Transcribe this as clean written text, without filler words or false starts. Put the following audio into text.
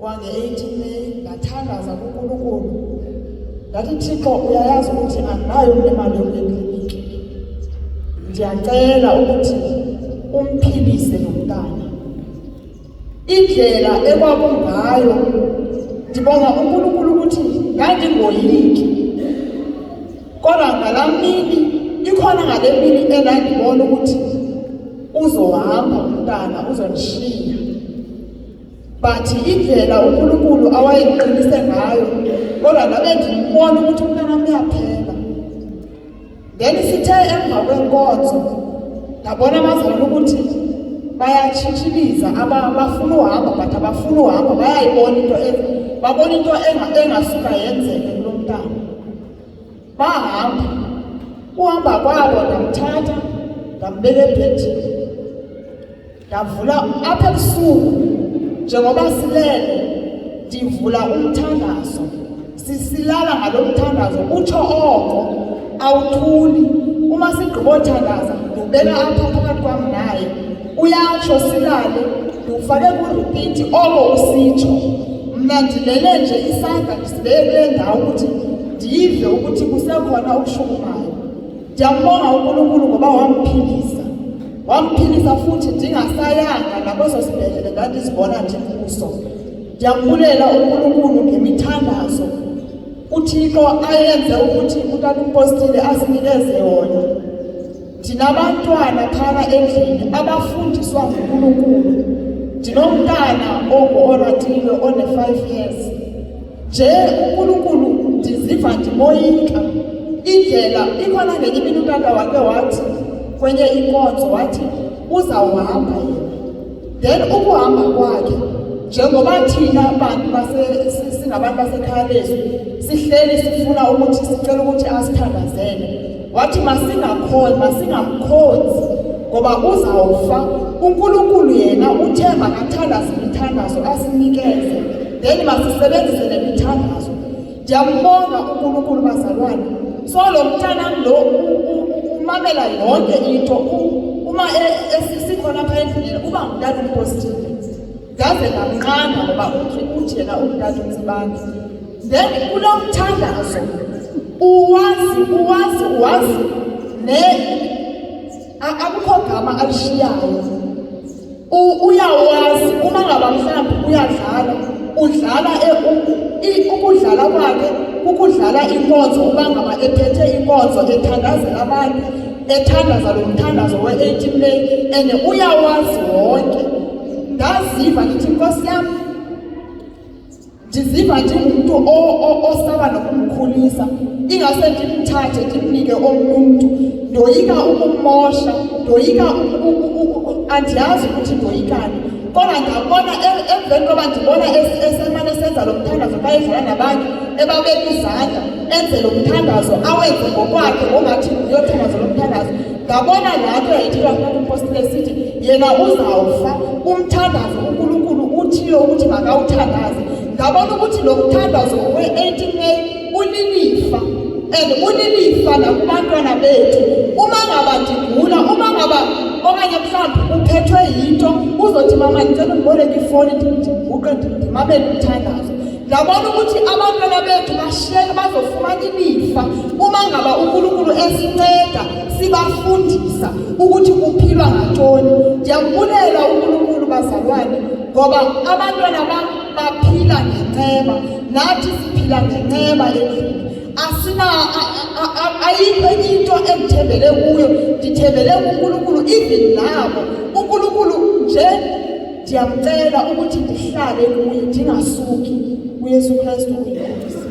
wange-18 May ndathandaza kuNkulunkulu. Ngathi Thixo, uyayazi ukuthi andinayo nemali yokuyekliniki. Ndiyacela ukuthi umphilise lo mntana. Indlela ekwakungayo ndibonga uNkulunkulu ukuthi ngandingoyiki. Kodwa ngalamini ikhona ngale mini endandibona ukuthi uzohamba umntana uzonishiya. But indlela uNkulunkulu awayeqinise ngayo kodwa nabe ndimbona ukuthi umntana uyaphela. Then sithe emva kwenkonzo ndabona abazalwane ukuthi bayatshitshiliza abafuna uhamba but abafuna uhamba bayayibona into babona into engasuka yenzeke kulo mntana. Bahamba uhamba kwabo ndamthatha ndambeka ebhedini ndavula apha ebusuku njengoba silele ndivula umthandazo sisilala ngalo mthandazo utsho oko awuthuli. Uma sigqibothandaza ndibeka apha phakathi kwam naye uyatsho silale ndifake ku-repeat oko usitsho. Mna ndilele nje isandla ndisibeke kule ndawo ukuthi ndive ukuthi kusekhona ukushukumayo. Ndiyambonga uNkulunkulu ngoba wamphilisa futhi ndingasayanga nakweso sibhedlele ndandizibona nje kuso. Ndiyambulela uNkulunkulu ngemithandazo uThixo ayenze ukuthi uTata uMpostile asinikeze yona. Ndinabantwana phana endlini abafundiswa nguNkulunkulu. Ndinomntana ongu-Oratile one-5 years. Nje uNkulunkulu ndiziva ndimoyika. Indlela ikhona ngenye imini uTata wakhe wathi kwenye inkonzo wathi uzawuhamba yena. Then ukuhamba kwakhe njengoba thina abantu singabantu basekhaya lethu sihleli sifuna ukuthi sicela ukuthi asithandazele. Wathi masingamkhonzi ngoba uzawufa. uNkulunkulu yena uthe makathandaze imithandazo asinikeze. Then masisebenzise le mithandazo. Ndiyambonga uNkulunkulu bazalwane. So lo mntana lo umamela yonke into uma sikhona apha endlini uba ngutata uMpostile. Ngaze ngamnqanda ngoba uthi yena ungutata uMzibandla. Then kulo mthandazo uwazi akukho gama alishiyayo. Uyawazi uma ngaba mhlawumbe uyadlala ukudlala kwakhe ukudlala inkonzo uba ngaba ephethe inkonzo ethandazela abantu ethandaza lo mthandazo we-18 May and uyawazi wonke. Ndaziva ngithi Nkosi yami ndiziva njengomuntu osaba nokumkhulisa ingase ndimthathe ndimnike omuntu. Ndoyika ukumosha, ndoyika andiyazi ukuthi ndoyikani. Kodwa ngabona emveni koba ndibona esemane esenza lo mthandazo bayedlala nabantu ebabeka izandla enze lo mthandazo awenze ngokwakhe ongathi uyothandaza lo mthandazo. Ngabona laa nto yayithiwa kuTata uMpostile sithi yena uzawufa umthandazo uNkulunkulu uthiyo ukuthi makawuthandaze. Ngabona ukuthi lo mthandazo we-18 May ulilifa and ulilifa nakubantwana bethu. Uma ngaba ndigula, uma ngaba okanye mhlawumbe uphethwe yinto uzothi mama ndicela ungiboleke ifoni ndiguqe ndimamele umthandazo. Ngabona ukuthi abantwana bethu bashiyeke bazofumana ilifa uma ngaba uNkulunkulu esinceda sibafundisa ukuthi kuphilwa ngantoni. Ndiyambulela uNkulunkulu bazalwane ngoba abantwana baphila ngenceba, nathi siphila ngenceba endlini. Ayikho into engithembele kuyo, ndithembele kuNkulunkulu. Even nabo uNkulunkulu nje ndiyamcela ukuthi ndihlale kuye ndingasuki. UYesu Kristu uyinkosi.